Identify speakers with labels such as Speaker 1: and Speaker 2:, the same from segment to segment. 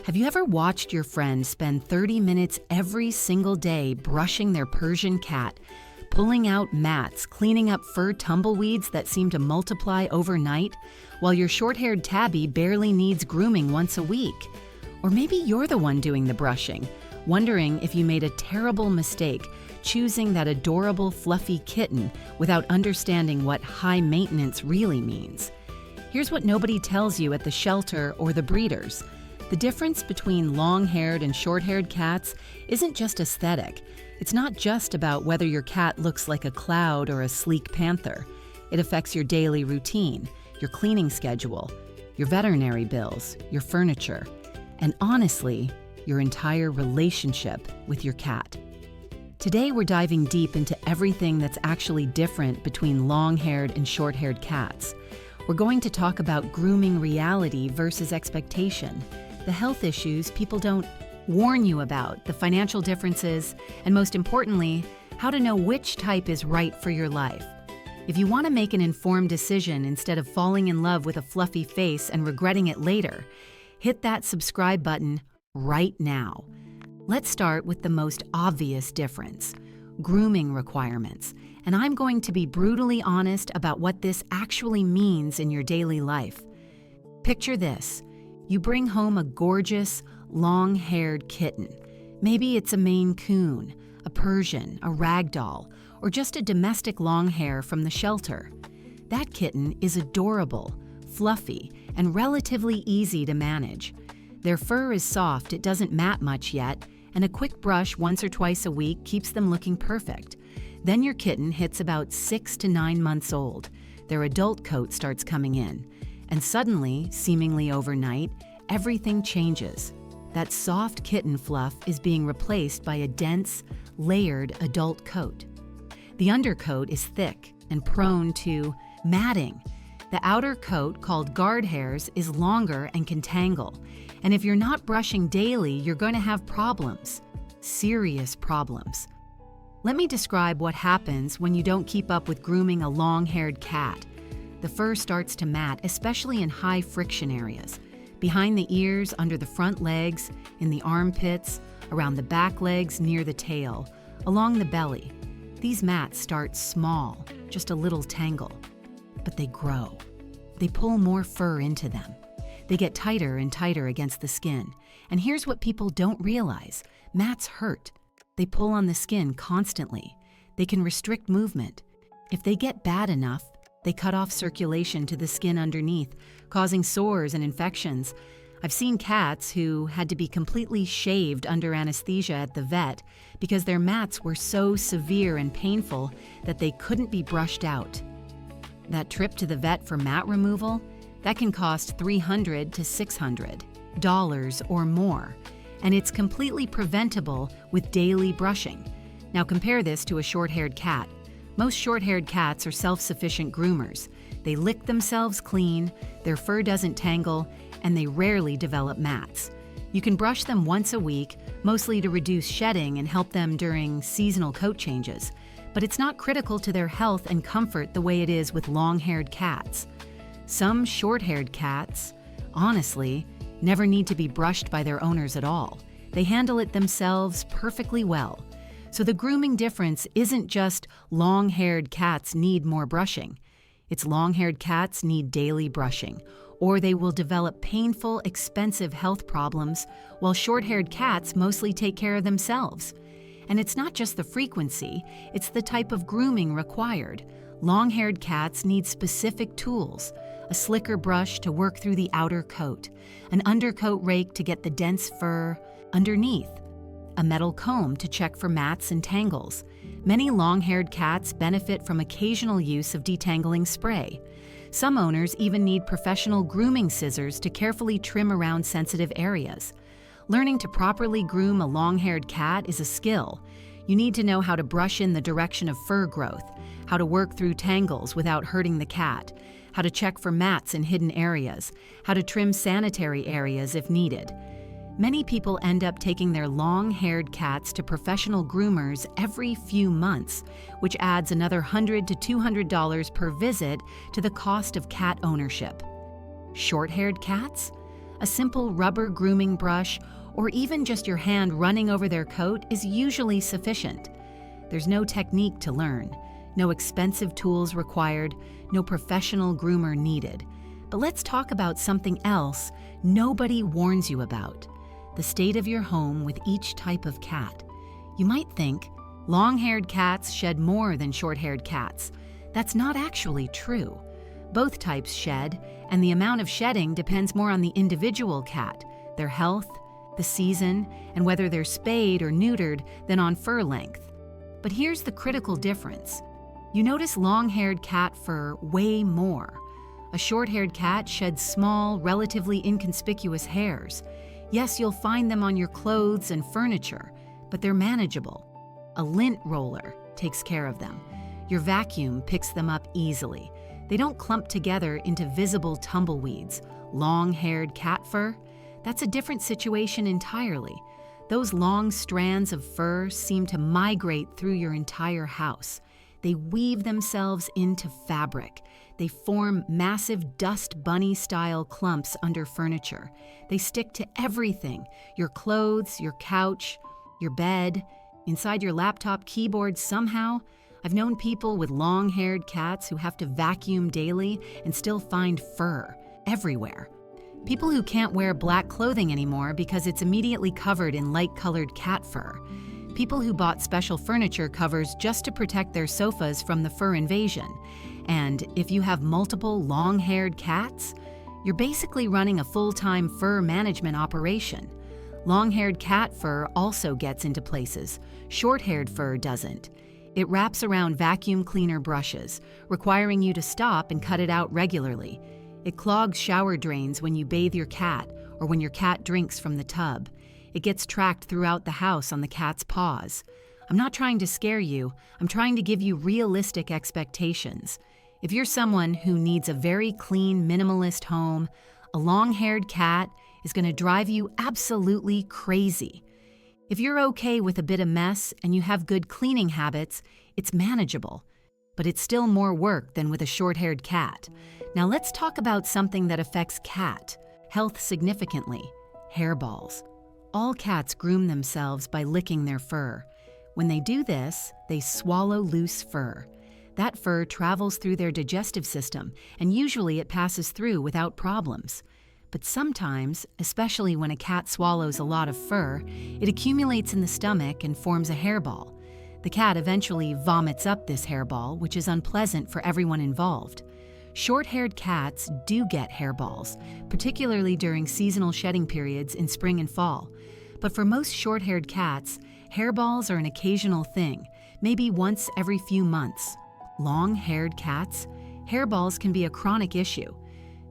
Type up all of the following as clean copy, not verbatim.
Speaker 1: Have you ever watched your friend spend 30 minutes every single day brushing their Persian cat, pulling out mats, cleaning up fur tumbleweeds that seem to multiply overnight, while your short-haired tabby barely needs grooming once a week? Or maybe you're the one doing the brushing, wondering if you made a terrible mistake choosing that adorable fluffy kitten without understanding what high maintenance really means. Here's what nobody tells you at the shelter or the breeders. The difference between long-haired and short-haired cats isn't just aesthetic. It's not just about whether your cat looks like a cloud or a sleek panther. It affects your daily routine, your cleaning schedule, your veterinary bills, your furniture, and honestly, your entire relationship with your cat. Today, we're diving deep into everything that's actually different between long-haired and short-haired cats. We're going to talk about grooming reality versus expectation, the health issues people don't warn you about, the financial differences, and most importantly, how to know which type is right for your life. If you want to make an informed decision instead of falling in love with a fluffy face and regretting it later, hit that subscribe button right now. Let's start with the most obvious difference: grooming requirements. And I'm going to be brutally honest about what this actually means in your daily life. Picture this. You bring home a gorgeous, long-haired kitten. Maybe it's a Maine Coon, a Persian, a ragdoll, or just a domestic long-hair from the shelter. That kitten is adorable, fluffy, and relatively easy to manage. Their fur is soft, it doesn't mat much yet, and a quick brush once or twice a week keeps them looking perfect. Then your kitten hits about 6 to 9 months old. Their adult coat starts coming in. And suddenly, seemingly overnight, everything changes. That soft kitten fluff is being replaced by a dense, layered adult coat. The undercoat is thick and prone to matting. The outer coat, called guard hairs, is longer and can tangle. And if you're not brushing daily, you're going to have problems. Serious problems. Let me describe what happens when you don't keep up with grooming a long-haired cat. The fur starts to mat, especially in high friction areas. Behind the ears, under the front legs, in the armpits, around the back legs, near the tail, along the belly. These mats start small, just a little tangle. But they grow. They pull more fur into them. They get tighter and tighter against the skin. And here's what people don't realize. Mats hurt. They pull on the skin constantly. They can restrict movement. If they get bad enough, they cut off circulation to the skin underneath, causing sores and infections. I've seen cats who had to be completely shaved under anesthesia at the vet because their mats were so severe and painful that they couldn't be brushed out. That trip to the vet for mat removal, that can cost $300 to $600 or more, and it's completely preventable with daily brushing. Now compare this to a short-haired cat. Most short-haired cats are self-sufficient groomers. They lick themselves clean, their fur doesn't tangle, and they rarely develop mats. You can brush them once a week, mostly to reduce shedding and help them during seasonal coat changes. But it's not critical to their health and comfort the way it is with long-haired cats. Some short-haired cats, honestly, never need to be brushed by their owners at all. They handle it themselves perfectly well. So the grooming difference isn't just long-haired cats need more brushing. It's long-haired cats need daily brushing, or they will develop painful, expensive health problems, while short-haired cats mostly take care of themselves. And it's not just the frequency, it's the type of grooming required. Long-haired cats need specific tools: a slicker brush to work through the outer coat, an undercoat rake to get the dense fur underneath, a metal comb to check for mats and tangles. Many long-haired cats benefit from occasional use of detangling spray. Some owners even need professional grooming scissors to carefully trim around sensitive areas. Learning to properly groom a long-haired cat is a skill. You need to know how to brush in the direction of fur growth, how to work through tangles without hurting the cat, how to check for mats in hidden areas, how to trim sanitary areas if needed. Many people end up taking their long-haired cats to professional groomers every few months, which adds another $100 to $200 per visit to the cost of cat ownership. Short-haired cats? A simple rubber grooming brush or even just your hand running over their coat is usually sufficient. There's no technique to learn, no expensive tools required, no professional groomer needed. But let's talk about something else nobody warns you about: the state of your home with each type of cat. You might think, long-haired cats shed more than short-haired cats. That's not actually true. Both types shed, and the amount of shedding depends more on the individual cat, their health, the season, and whether they're spayed or neutered than on fur length. But here's the critical difference. You notice long-haired cat fur way more. A short-haired cat sheds small, relatively inconspicuous hairs. Yes, you'll find them on your clothes and furniture, but they're manageable. A lint roller takes care of them. Your vacuum picks them up easily. They don't clump together into visible tumbleweeds. Long-haired cat fur? That's a different situation entirely. Those long strands of fur seem to migrate through your entire house. They weave themselves into fabric. They form massive dust bunny-style clumps under furniture. They stick to everything: your clothes, your couch, your bed, inside your laptop keyboard somehow. I've known people with long-haired cats who have to vacuum daily and still find fur everywhere. People who can't wear black clothing anymore because it's immediately covered in light-colored cat fur. People who bought special furniture covers just to protect their sofas from the fur invasion. And if you have multiple long-haired cats, you're basically running a full-time fur management operation. Long-haired cat fur also gets into places. Short-haired fur doesn't. It wraps around vacuum cleaner brushes, requiring you to stop and cut it out regularly. It clogs shower drains when you bathe your cat or when your cat drinks from the tub. It gets tracked throughout the house on the cat's paws. I'm not trying to scare you. I'm trying to give you realistic expectations. If you're someone who needs a very clean, minimalist home, a long-haired cat is going to drive you absolutely crazy. If you're okay with a bit of mess and you have good cleaning habits, it's manageable. But it's still more work than with a short-haired cat. Now let's talk about something that affects cat health significantly: hairballs. All cats groom themselves by licking their fur. When they do this, they swallow loose fur. That fur travels through their digestive system, and usually it passes through without problems. But sometimes, especially when a cat swallows a lot of fur, it accumulates in the stomach and forms a hairball. The cat eventually vomits up this hairball, which is unpleasant for everyone involved. Short-haired cats do get hairballs, particularly during seasonal shedding periods in spring and fall. But for most short-haired cats, hairballs are an occasional thing, maybe once every few months. Long-haired cats, hairballs can be a chronic issue.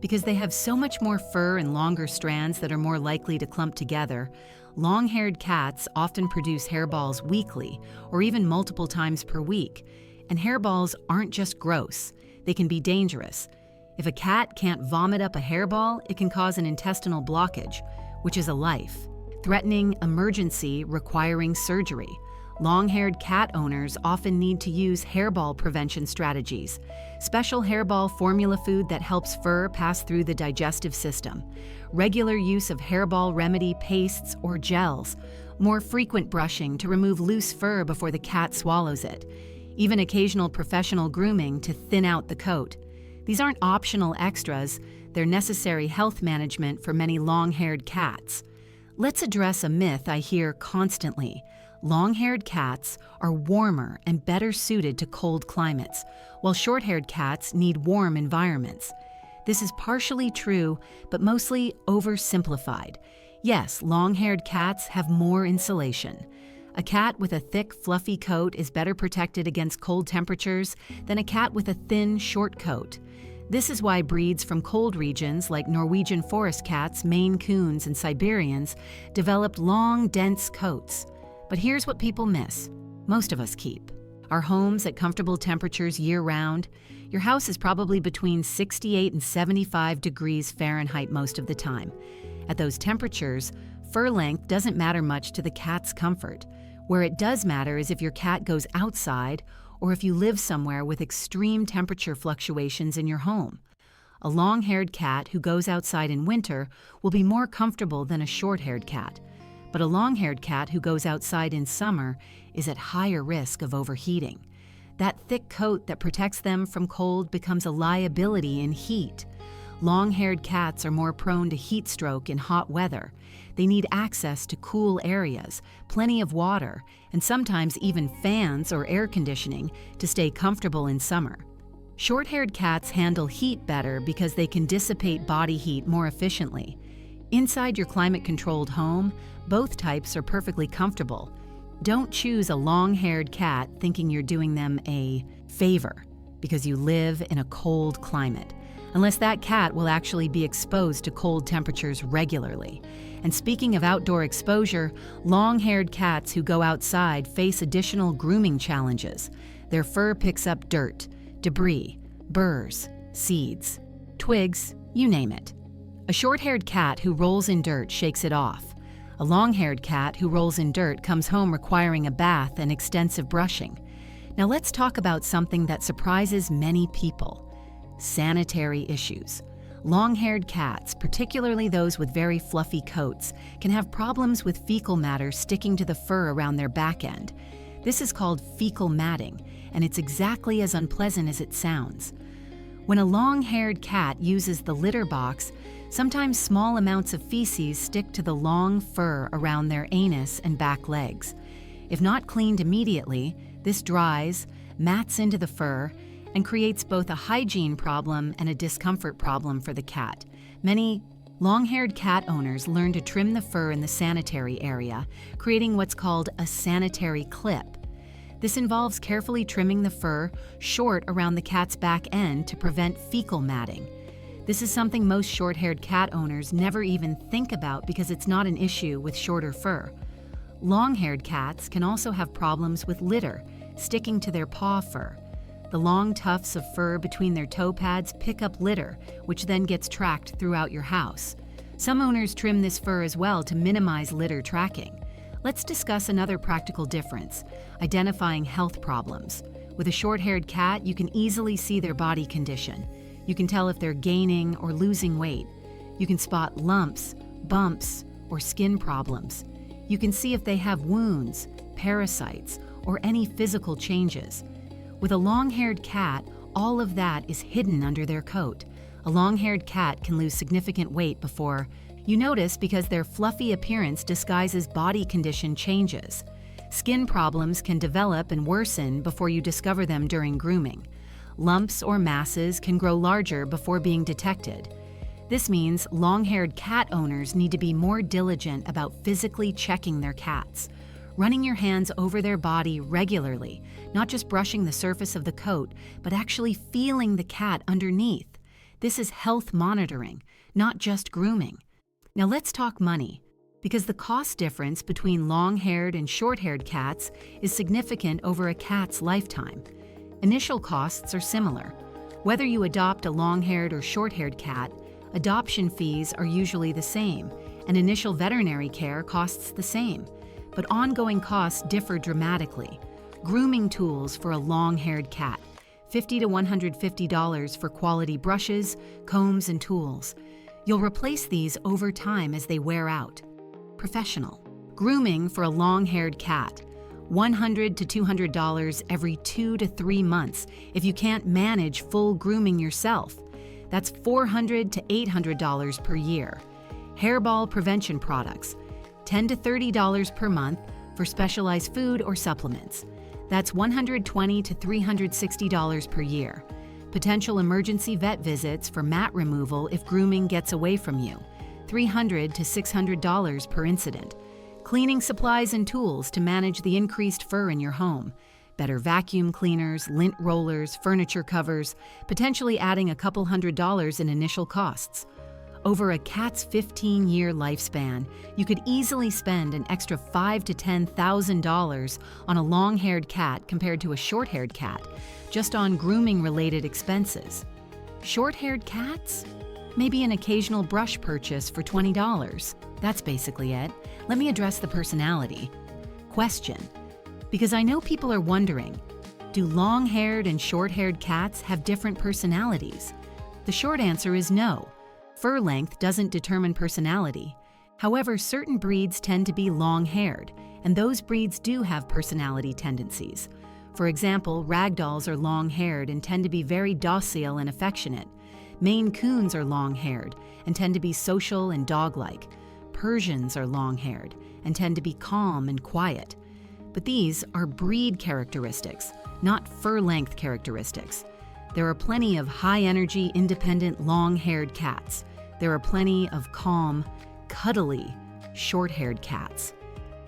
Speaker 1: Because they have so much more fur and longer strands that are more likely to clump together, long-haired cats often produce hairballs weekly or even multiple times per week. And hairballs aren't just gross, they can be dangerous. If a cat can't vomit up a hairball, it can cause an intestinal blockage, which is a life-threatening emergency requiring surgery. Long-haired cat owners often need to use hairball prevention strategies, special hairball formula food that helps fur pass through the digestive system, regular use of hairball remedy pastes or gels, more frequent brushing to remove loose fur before the cat swallows it, even occasional professional grooming to thin out the coat. These aren't optional extras, they're necessary health management for many long-haired cats. Let's address a myth I hear constantly. Long-haired cats are warmer and better suited to cold climates, while short-haired cats need warm environments. This is partially true, but mostly oversimplified. Yes, long-haired cats have more insulation. A cat with a thick, fluffy coat is better protected against cold temperatures than a cat with a thin, short coat. This is why breeds from cold regions like Norwegian forest cats, Maine Coons, and Siberians developed long, dense coats. But here's what people miss. Most of us keep our homes at comfortable temperatures year-round. Your house is probably between 68 and 75 degrees Fahrenheit most of the time. At those temperatures, fur length doesn't matter much to the cat's comfort. Where it does matter is if your cat goes outside or if you live somewhere with extreme temperature fluctuations in your home. A long-haired cat who goes outside in winter will be more comfortable than a short-haired cat, but a long-haired cat who goes outside in summer is at higher risk of overheating. That thick coat that protects them from cold becomes a liability in heat. Long-haired cats are more prone to heat stroke in hot weather. They need access to cool areas, plenty of water, and sometimes even fans or air conditioning to stay comfortable in summer. Short-haired cats handle heat better because they can dissipate body heat more efficiently. Inside your climate-controlled home, both types are perfectly comfortable. Don't choose a long-haired cat thinking you're doing them a favor because you live in a cold climate, unless that cat will actually be exposed to cold temperatures regularly. And speaking of outdoor exposure, long-haired cats who go outside face additional grooming challenges. Their fur picks up dirt, debris, burrs, seeds, twigs, you name it. A short-haired cat who rolls in dirt shakes it off. A long-haired cat who rolls in dirt comes home requiring a bath and extensive brushing. Now let's talk about something that surprises many people: sanitary issues. Long-haired cats, particularly those with very fluffy coats, can have problems with fecal matter sticking to the fur around their back end. This is called fecal matting, and it's exactly as unpleasant as it sounds. When a long-haired cat uses the litter box, sometimes small amounts of feces stick to the long fur around their anus and back legs. If not cleaned immediately, this dries, mats into the fur, and creates both a hygiene problem and a discomfort problem for the cat. Many long-haired cat owners learn to trim the fur in the sanitary area, creating what's called a sanitary clip. This involves carefully trimming the fur short around the cat's back end to prevent fecal matting. This is something most short-haired cat owners never even think about because it's not an issue with shorter fur. Long-haired cats can also have problems with litter sticking to their paw fur. The long tufts of fur between their toe pads pick up litter, which then gets tracked throughout your house. Some owners trim this fur as well to minimize litter tracking. Let's discuss another practical difference: identifying health problems. With a short-haired cat, you can easily see their body condition. You can tell if they're gaining or losing weight. You can spot lumps, bumps, or skin problems. You can see if they have wounds, parasites, or any physical changes. With a long-haired cat, all of that is hidden under their coat. A long-haired cat can lose significant weight before you notice because their fluffy appearance disguises body condition changes. Skin problems can develop and worsen before you discover them during grooming. Lumps or masses can grow larger before being detected. This means long-haired cat owners need to be more diligent about physically checking their cats. Running your hands over their body regularly, not just brushing the surface of the coat, but actually feeling the cat underneath. This is health monitoring, not just grooming. Now let's talk money, because the cost difference between long-haired and short-haired cats is significant over a cat's lifetime. Initial costs are similar. Whether you adopt a long-haired or short-haired cat, adoption fees are usually the same, and initial veterinary care costs the same. But ongoing costs differ dramatically. Grooming tools for a long-haired cat, $50 to $150 for quality brushes, combs, and tools. You'll replace these over time as they wear out. Professional. Grooming for a long-haired cat, $100 to $200 every 2 to 3 months if you can't manage full grooming yourself. That's $400 to $800 per year. Hairball prevention products, $10 to $30 per month for specialized food or supplements. That's $120 to $360 per year. Potential emergency vet visits for mat removal if grooming gets away from you, $300 to $600 per incident. Cleaning supplies and tools to manage the increased fur in your home. Better vacuum cleaners, lint rollers, furniture covers, potentially adding a couple $100 in initial costs. Over a cat's 15-year lifespan, you could easily spend an extra $5,000 to $10,000 on a long-haired cat compared to a short-haired cat, just on grooming-related expenses. Short-haired cats? Maybe an occasional brush purchase for $20. That's basically it. Let me address the personality. Question. Because I know people are wondering, do long-haired and short-haired cats have different personalities? The short answer is no. Fur length doesn't determine personality. However, certain breeds tend to be long-haired, and those breeds do have personality tendencies. For example, ragdolls are long-haired and tend to be very docile and affectionate. Maine Coons are long-haired and tend to be social and dog-like. Persians are long-haired and tend to be calm and quiet. But these are breed characteristics, not fur-length characteristics. There are plenty of high-energy, independent, long-haired cats. There are plenty of calm, cuddly, short-haired cats.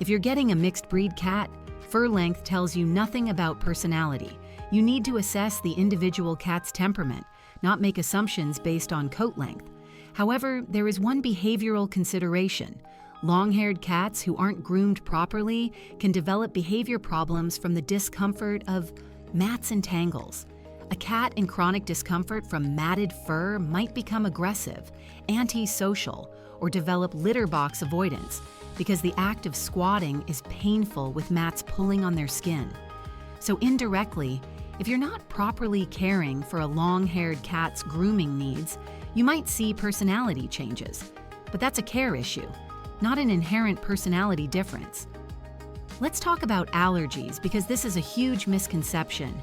Speaker 1: If you're getting a mixed breed cat, fur length tells you nothing about personality. You need to assess the individual cat's temperament, not make assumptions based on coat length. However, there is one behavioral consideration. Long-haired cats who aren't groomed properly can develop behavior problems from the discomfort of mats and tangles. A cat in chronic discomfort from matted fur might become aggressive, antisocial, or develop litter box avoidance because the act of squatting is painful with mats pulling on their skin. So indirectly, if you're not properly caring for a long-haired cat's grooming needs, you might see personality changes. But that's a care issue, not an inherent personality difference. Let's talk about allergies because this is a huge misconception.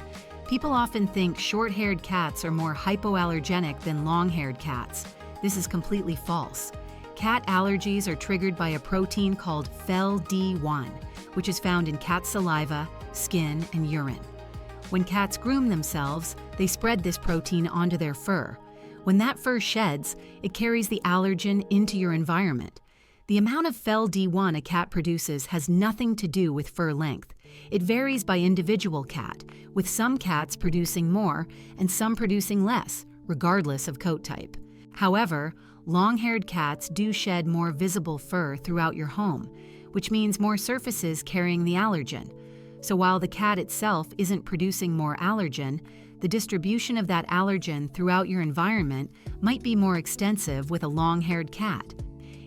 Speaker 1: People often think short-haired cats are more hypoallergenic than long-haired cats. This is completely false. Cat allergies are triggered by a protein called FeL-D1, which is found in cat saliva, skin, and urine. When cats groom themselves, they spread this protein onto their fur. When that fur sheds, it carries the allergen into your environment. The amount of FeL-D1 a cat produces has nothing to do with fur length. It varies by individual cat, with some cats producing more and some producing less, regardless of coat type. However, long-haired cats do shed more visible fur throughout your home, which means more surfaces carrying the allergen. So while the cat itself isn't producing more allergen, the distribution of that allergen throughout your environment might be more extensive with a long-haired cat.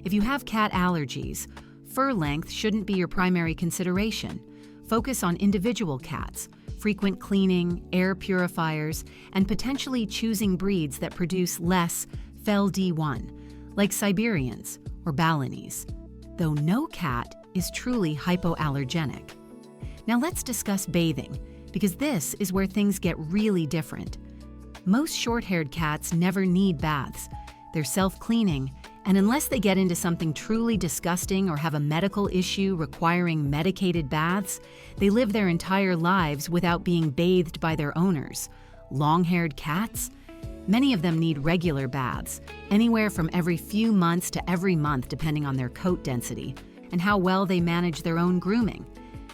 Speaker 1: If you have cat allergies, fur length shouldn't be your primary consideration. Focus on individual cats, frequent cleaning, air purifiers, and potentially choosing breeds that produce less FeL-D1, like Siberians or Balinese, though no cat is truly hypoallergenic. Now let's discuss bathing, because this is where things get really different. Most short-haired cats never need baths. They're self-cleaning, and unless they get into something truly disgusting or have a medical issue requiring medicated baths, they live their entire lives without being bathed by their owners. Long-haired cats? Many of them need regular baths, anywhere from every few months to every month depending on their coat density and how well they manage their own grooming.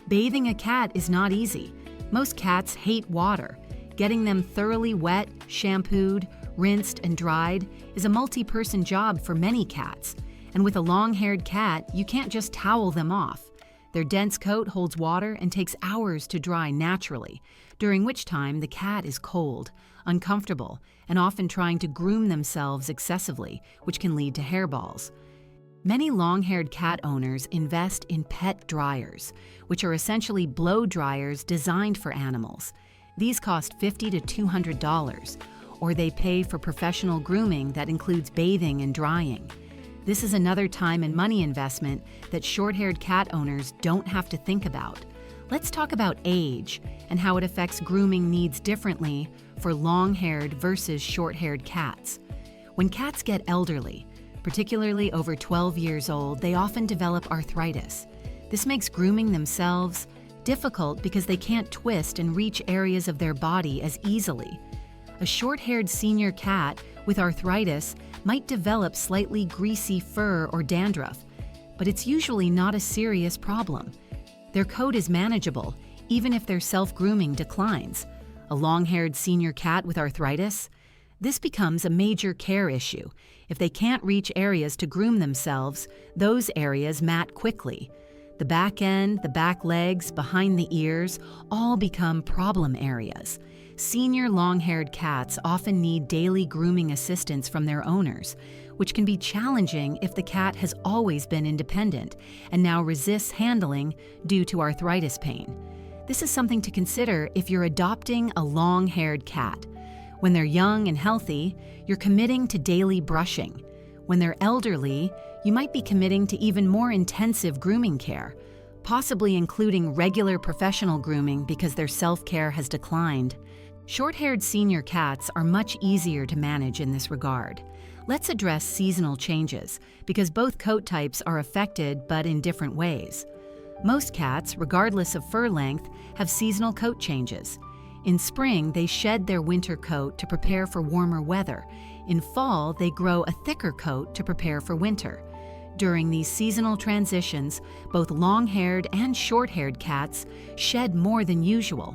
Speaker 1: Bathing a cat is not easy. Most cats hate water. Getting them thoroughly wet, shampooed, rinsed, and dried is a multi-person job for many cats. And with a long-haired cat, you can't just towel them off. Their dense coat holds water and takes hours to dry naturally, during which time the cat is cold, uncomfortable, and often trying to groom themselves excessively, which can lead to hairballs. Many long-haired cat owners invest in pet dryers, which are essentially blow dryers designed for animals. These cost $50 to $200, or they pay for professional grooming that includes bathing and drying. This is another time and money investment that short-haired cat owners don't have to think about. Let's talk about age and how it affects grooming needs differently for long-haired versus short-haired cats. When cats get elderly, particularly over 12 years old, they often develop arthritis. This makes grooming themselves difficult because they can't twist and reach areas of their body as easily. A short-haired senior cat with arthritis might develop slightly greasy fur or dandruff, but it's usually not a serious problem. Their coat is manageable, even if their self-grooming declines. A long-haired senior cat with arthritis? This becomes a major care issue. If they can't reach areas to groom themselves, those areas mat quickly. The back end, the back legs, behind the ears, all become problem areas. Senior long-haired cats often need daily grooming assistance from their owners, which can be challenging if the cat has always been independent and now resists handling due to arthritis pain. This is something to consider if you're adopting a long-haired cat. When they're young and healthy, you're committing to daily brushing. When they're elderly, you might be committing to even more intensive grooming care, possibly including regular professional grooming because their self-care has declined. Short-haired senior cats are much easier to manage in this regard. Let's address seasonal changes, because both coat types are affected but in different ways. Most cats, regardless of fur length, have seasonal coat changes. In spring, they shed their winter coat to prepare for warmer weather. In fall, they grow a thicker coat to prepare for winter. During these seasonal transitions, both long-haired and short-haired cats shed more than usual,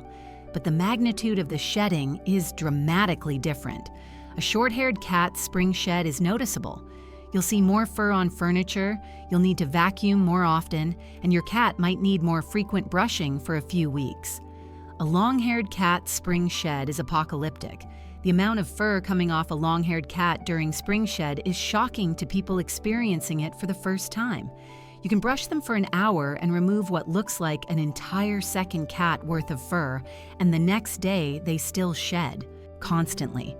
Speaker 1: but the magnitude of the shedding is dramatically different. A short-haired cat's spring shed is noticeable. You'll see more fur on furniture, you'll need to vacuum more often, and your cat might need more frequent brushing for a few weeks. A long-haired cat's spring shed is apocalyptic. The amount of fur coming off a long-haired cat during spring shed is shocking to people experiencing it for the first time. You can brush them for an hour and remove what looks like an entire second cat worth of fur, and the next day they still shed, constantly.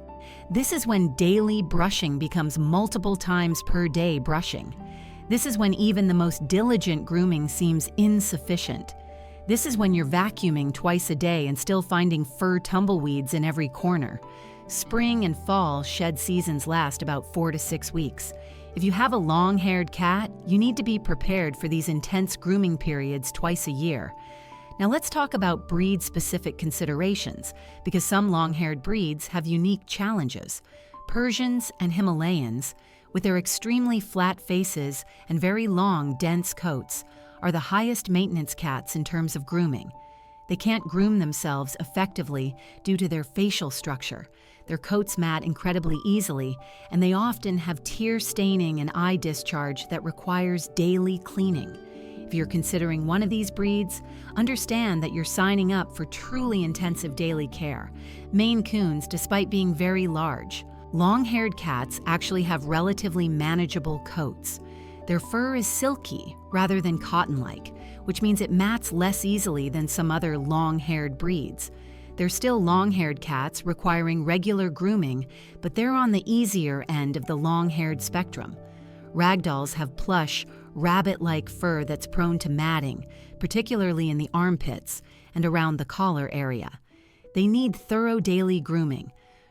Speaker 1: This is when daily brushing becomes multiple times per day brushing. This is when even the most diligent grooming seems insufficient. This is when you're vacuuming twice a day and still finding fur tumbleweeds in every corner. Spring and fall shed seasons last about 4 to 6 weeks. If you have a long-haired cat, you need to be prepared for these intense grooming periods twice a year. Now let's talk about breed-specific considerations, because some long-haired breeds have unique challenges. Persians and Himalayans, with their extremely flat faces and very long, dense coats, are the highest maintenance cats in terms of grooming. They can't groom themselves effectively due to their facial structure. Their coats mat incredibly easily, and they often have tear staining and eye discharge that requires daily cleaning. If you're considering one of these breeds, understand that you're signing up for truly intensive daily care. Maine Coons, despite being very large, long-haired cats actually have relatively manageable coats. Their fur is silky rather than cotton-like, which means it mats less easily than some other long-haired breeds. They're still long-haired cats requiring regular grooming, but they're on the easier end of the long-haired spectrum. Ragdolls have plush, rabbit-like fur that's prone to matting, particularly in the armpits and around the collar area. They need thorough daily grooming.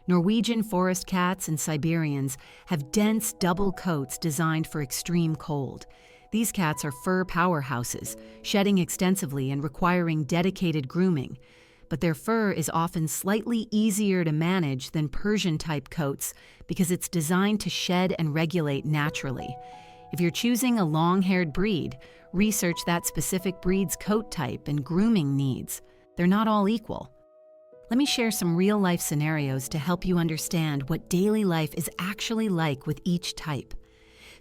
Speaker 1: Norwegian forest cats and Siberians have dense double coats designed for extreme cold. These cats are fur powerhouses, shedding extensively and requiring dedicated grooming. But their fur is often slightly easier to manage than Persian-type coats because it's designed to shed and regulate naturally. If you're choosing a long-haired breed, research that specific breed's coat type and grooming needs. They're not all equal. Let me share some real-life scenarios to help you understand what daily life is actually like with each type.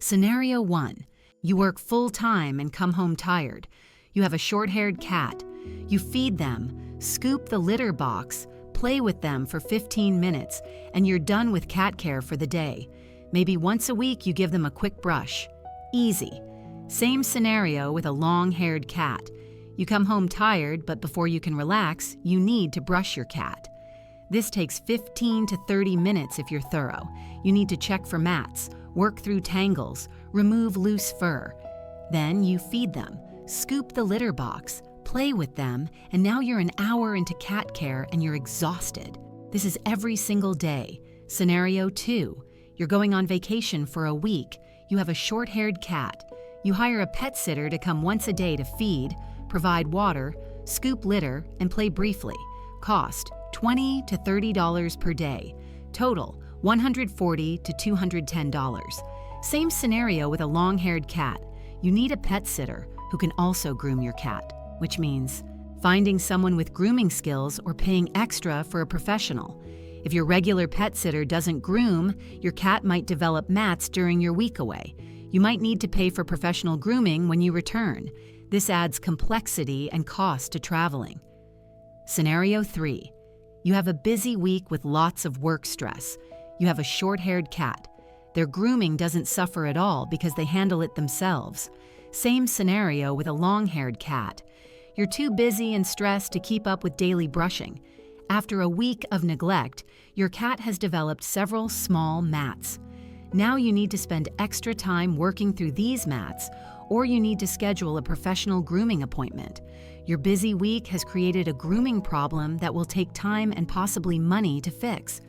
Speaker 1: Scenario 1. You work full-time and come home tired. You have a short-haired cat. You feed them, scoop the litter box, play with them for 15 minutes, and you're done with cat care for the day. Maybe once a week you give them a quick brush. Easy. Same scenario with a long-haired cat. You come home tired, but before you can relax, you need to brush your cat. This takes 15 to 30 minutes if you're thorough. You need to check for mats, work through tangles, remove loose fur. Then you feed them, scoop the litter box, play with them, and now you're an hour into cat care and you're exhausted. This is every single day. Scenario 2. You're going on vacation for a week. You have a short-haired cat. You hire a pet sitter to come once a day to feed, provide water, scoop litter, and play briefly. Cost $20 to $30 per day. Total $140 to $210. Same scenario with a long-haired cat. You need a pet sitter who can also groom your cat, which means finding someone with grooming skills or paying extra for a professional. If your regular pet sitter doesn't groom, your cat might develop mats during your week away. You might need to pay for professional grooming when you return. This adds complexity and cost to traveling. Scenario 3. You have a busy week with lots of work stress. You have a short-haired cat. Their grooming doesn't suffer at all because they handle it themselves. Same scenario with a long-haired cat. You're too busy and stressed to keep up with daily brushing. After a week of neglect, your cat has developed several small mats. Now you need to spend extra time working through these mats, or you need to schedule a professional grooming appointment. Your busy week has created a grooming problem that will take time and possibly money to fix.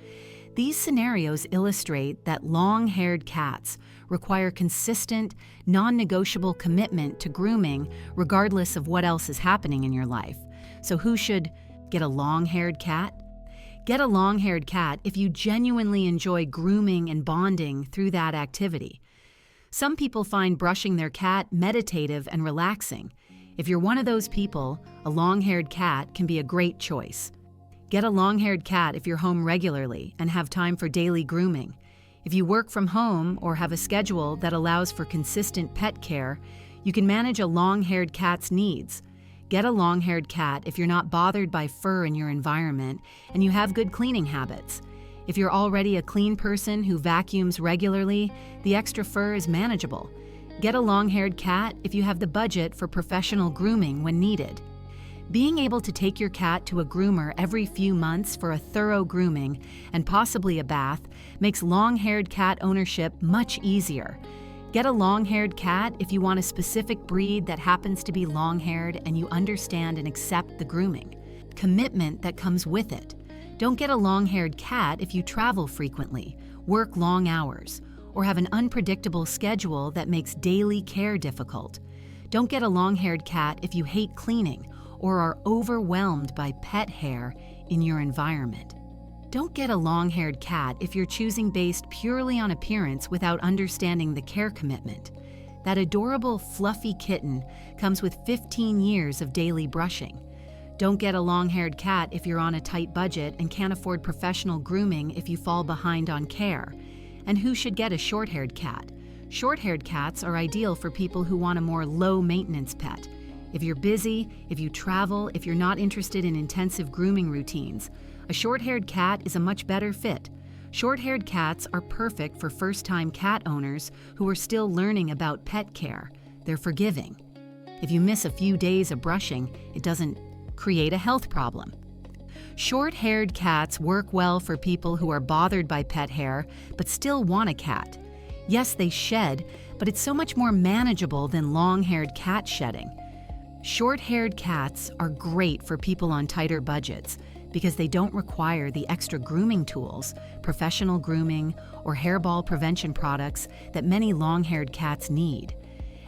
Speaker 1: These scenarios illustrate that long-haired cats require consistent, non-negotiable commitment to grooming regardless of what else is happening in your life. So who should get a long-haired cat? Get a long-haired cat if you genuinely enjoy grooming and bonding through that activity. Some people find brushing their cat meditative and relaxing. If you're one of those people, a long-haired cat can be a great choice. Get a long-haired cat if you're home regularly and have time for daily grooming. If you work from home or have a schedule that allows for consistent pet care, you can manage a long-haired cat's needs. Get a long-haired cat if you're not bothered by fur in your environment and you have good cleaning habits. If you're already a clean person who vacuums regularly, the extra fur is manageable. Get a long-haired cat if you have the budget for professional grooming when needed. Being able to take your cat to a groomer every few months for a thorough grooming and possibly a bath makes long-haired cat ownership much easier. Get a long-haired cat if you want a specific breed that happens to be long-haired and you understand and accept the grooming commitment that comes with it. Don't get a long-haired cat if you travel frequently, work long hours, or have an unpredictable schedule that makes daily care difficult. Don't get a long-haired cat if you hate cleaning or are overwhelmed by pet hair in your environment. Don't get a long-haired cat if you're choosing based purely on appearance without understanding the care commitment. That adorable, fluffy kitten comes with 15 years of daily brushing. Don't get a long-haired cat if you're on a tight budget and can't afford professional grooming if you fall behind on care. And who should get a short-haired cat? Short-haired cats are ideal for people who want a more low-maintenance pet. If you're busy, if you travel, if you're not interested in intensive grooming routines, a short-haired cat is a much better fit. Short-haired cats are perfect for first-time cat owners who are still learning about pet care. They're forgiving. If you miss a few days of brushing, it doesn't create a health problem. Short-haired cats work well for people who are bothered by pet hair but still want a cat. Yes, they shed, but it's so much more manageable than long-haired cat shedding. Short-haired cats are great for people on tighter budgets because they don't require the extra grooming tools, professional grooming, or hairball prevention products that many long-haired cats need.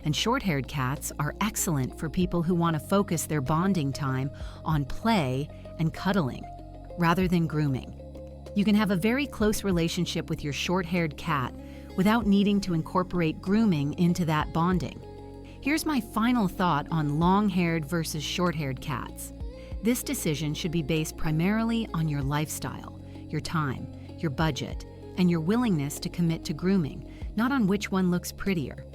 Speaker 1: And short-haired cats are excellent for people who want to focus their bonding time on play and cuddling rather than grooming. You can have a very close relationship with your short-haired cat without needing to incorporate grooming into that bonding. Here's my final thought on long-haired versus short-haired cats. This decision should be based primarily on your lifestyle, your time, your budget, and your willingness to commit to grooming, not on which one looks prettier.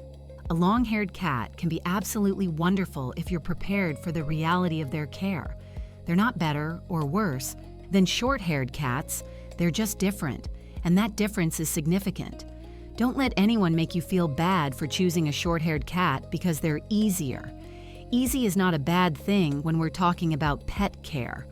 Speaker 1: A long-haired cat can be absolutely wonderful if you're prepared for the reality of their care. They're not better or worse than short-haired cats, they're just different, and that difference is significant. Don't let anyone make you feel bad for choosing a short-haired cat because they're easier. Easy is not a bad thing when we're talking about pet care.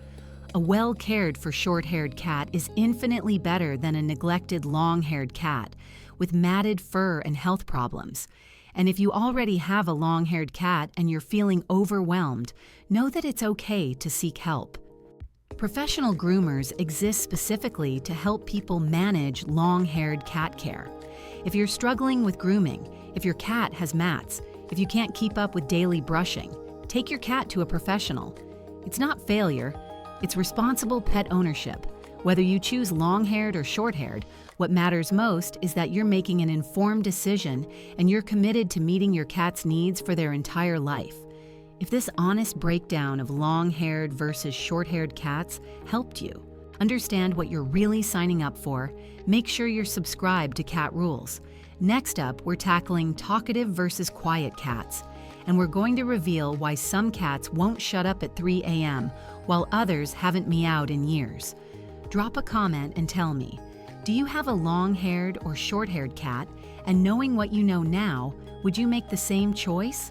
Speaker 1: A well-cared for short-haired cat is infinitely better than a neglected long-haired cat with matted fur and health problems. And if you already have a long-haired cat and you're feeling overwhelmed, know that it's okay to seek help. Professional groomers exist specifically to help people manage long-haired cat care. If you're struggling with grooming, if your cat has mats, if you can't keep up with daily brushing, take your cat to a professional. It's not failure, it's responsible pet ownership. Whether you choose long-haired or short-haired, what matters most is that you're making an informed decision and you're committed to meeting your cat's needs for their entire life. If this honest breakdown of long-haired versus short-haired cats helped you understand what you're really signing up for, make sure you're subscribed to Cat Rules. Next up, we're tackling talkative versus quiet cats, and we're going to reveal why some cats won't shut up at 3 a.m. while others haven't meowed in years. Drop a comment and tell me, do you have a long-haired or short-haired cat, and knowing what you know now, would you make the same choice?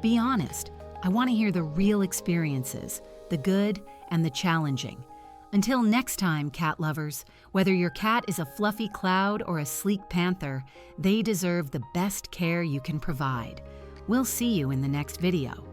Speaker 1: Be honest. I want to hear the real experiences, the good and the challenging. Until next time, cat lovers, whether your cat is a fluffy cloud or a sleek panther, they deserve the best care you can provide. We'll see you in the next video.